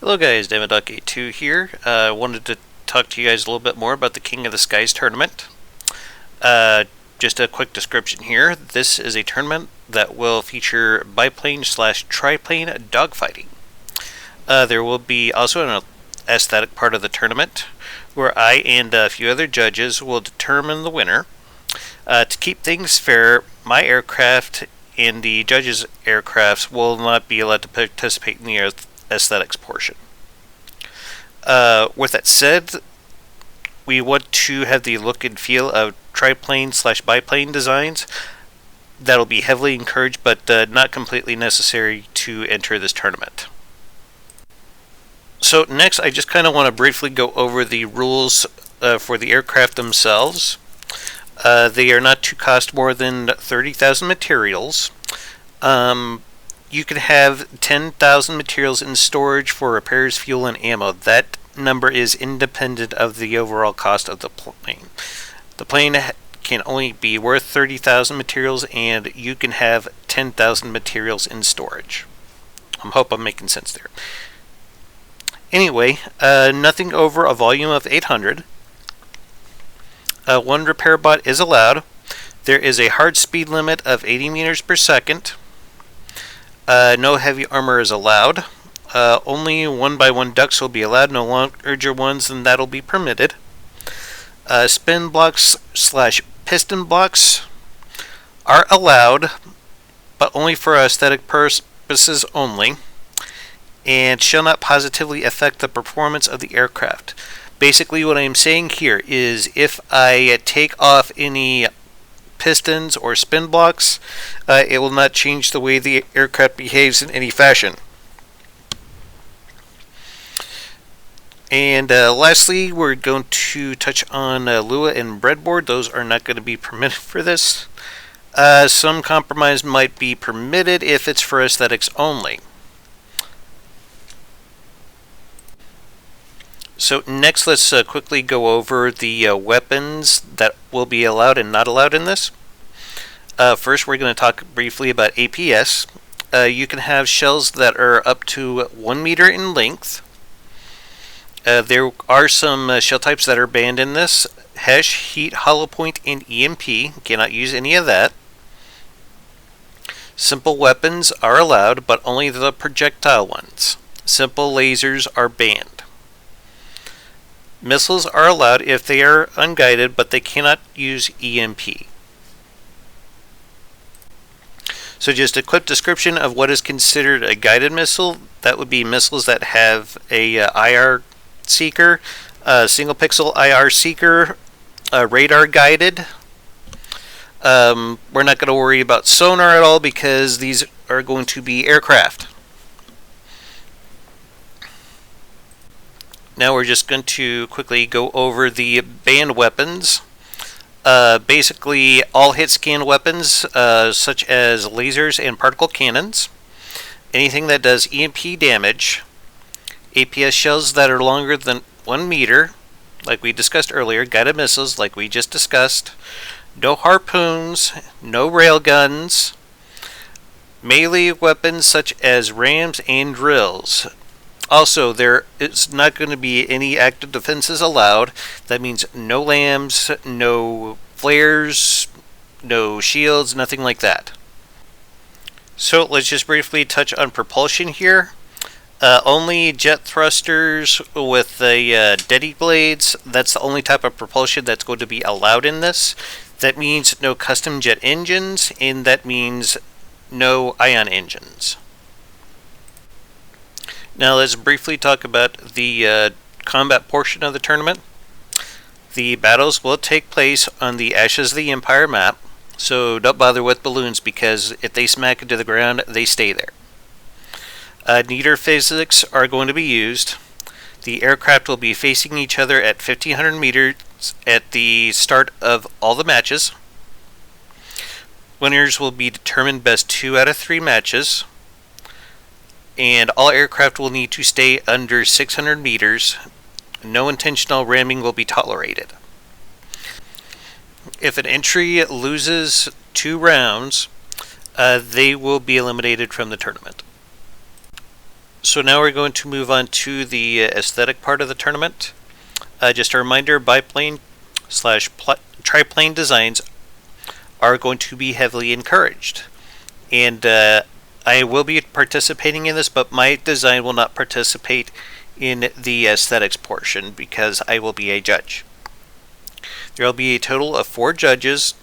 Hello guys, David.82 here. I wanted to talk to you guys a little bit more about the King of the Skies tournament. Just a quick description here. This is a tournament that will feature biplane / triplane dogfighting. There will be also an aesthetic part of the tournament where I and a few other judges will determine the winner. To keep things fair, my aircraft and the judges' aircrafts will not be allowed to participate in the aesthetics portion. With that said, we want to have the look and feel of triplane / biplane designs. That'll be heavily encouraged, but not completely necessary to enter this tournament. So next, I just kind of want to briefly go over the rules for the aircraft themselves. They are not to cost more than 30,000 materials. You can have 10,000 materials in storage for repairs, fuel, and ammo. That number is independent of the overall cost of the plane. The plane can only be worth 30,000 materials, and you can have 10,000 materials in storage. I hope I'm making sense there. Anyway, nothing over a volume of 800. One repair bot is allowed. There is a hard speed limit of 80 meters per second. No heavy armor is allowed. Only 1x1 ducts will be allowed. No larger ones than that will be permitted. Spin blocks / piston blocks are allowed, but only for aesthetic purposes only, and shall not positively affect the performance of the aircraft. Basically, what I'm saying here is if I take off any pistons or spin blocks, it will not change the way the aircraft behaves in any fashion. And lastly, we're going to touch on Lua and breadboard. Those are not going to be permitted for this. Some compromise might be permitted if it's for aesthetics only. So next, let's quickly go over the weapons that will be allowed and not allowed in this. First, we're going to talk briefly about APS. You can have shells that are up to 1 meter in length. There are some shell types that are banned in this. HESH, heat, hollow point, and EMP. Cannot use any of that. Simple weapons are allowed, but only the projectile ones. Simple lasers are banned. Missiles are allowed if they are unguided, but they cannot use EMP. So just a quick description of what is considered a guided missile. That would be missiles that have a IR seeker, a single pixel IR seeker, radar guided. We're not going to worry about sonar at all because these are going to be aircraft. Now we're just going to quickly go over the banned weapons. Basically, all hit scan weapons, such as lasers and particle cannons. Anything that does EMP damage. APS shells that are longer than 1 meter, like we discussed earlier. Guided missiles, like we just discussed. No harpoons, no railguns. Melee weapons such as rams and drills. Also, there is not going to be any active defenses allowed. That means no lambs, no flares, no shields, nothing like that. So let's just briefly touch on propulsion here. Only jet thrusters with the Deddy blades. That's the only type of propulsion that's going to be allowed in this. That means no custom jet engines, and that means no ion engines. Now let's briefly talk about the combat portion of the tournament. The battles will take place on the Ashes of the Empire map, so don't bother with balloons because if they smack into the ground, they stay there. Neither physics are going to be used. The aircraft will be facing each other at 1,500 meters at the start of all the matches. Winners will be determined best 2 out of 3 matches. And all aircraft will need to stay under 600 meters. No intentional ramming will be tolerated. If an entry loses 2 rounds, they will be eliminated from the tournament. So now we're going to move on to the aesthetic part of the tournament. Just a reminder, biplane slash triplane designs are going to be heavily encouraged. And I will be participating in this, but my design will not participate in the aesthetics portion because I will be a judge. There will be a total of 4 judges.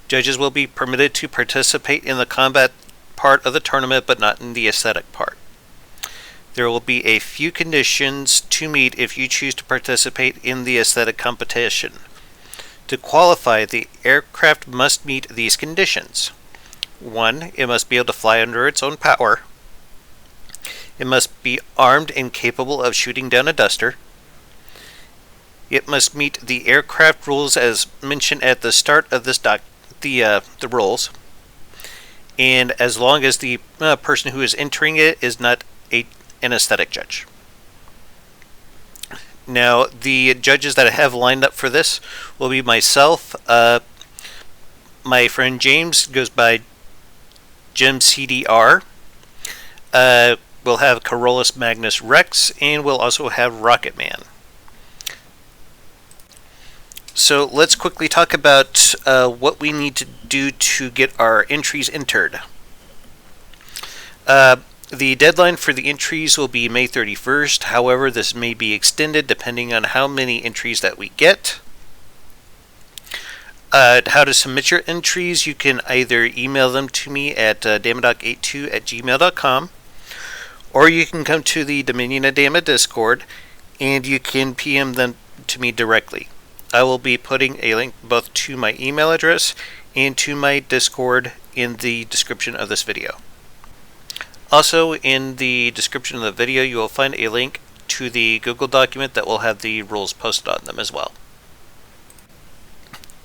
Judges will be permitted to participate in the combat part of the tournament, but not in the aesthetic part. There will be a few conditions to meet if you choose to participate in the aesthetic competition. To qualify, the aircraft must meet these conditions. 1. It must be able to fly under its own power. It must be armed and capable of shooting down a duster. It must meet the aircraft rules as mentioned at the start of this the rules. And as long as the person who is entering it is not an aesthetic judge. Now, the judges that I have lined up for this will be myself, my friend James goes by Jim CDR. We'll have Carolus Magnus Rex, and we'll also have Rocket Man. So let's quickly talk about what we need to do to get our entries entered. The deadline for the entries will be May 31st. However, this may be extended depending on how many entries that we get. How to submit your entries, you can either email them to me at damadoc82@gmail.com, or you can come to the Dominion of Dama Discord and you can PM them to me directly. I will be putting a link both to my email address and to my Discord in the description of this video. Also, in the description of the video, you will find a link to the Google document that will have the rules posted on them as well.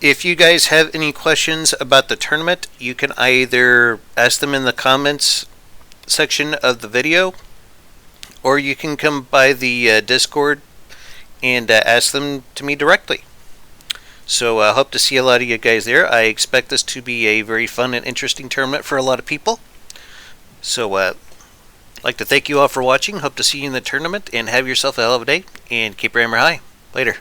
If you guys have any questions about the tournament, you can either ask them in the comments section of the video, or you can come by the Discord and ask them to me directly. So I hope to see a lot of you guys there. I expect this to be a very fun and interesting tournament for a lot of people. So I'd like to thank you all for watching. Hope to see you in the tournament, and have yourself a hell of a day, and keep your hammer high. Later.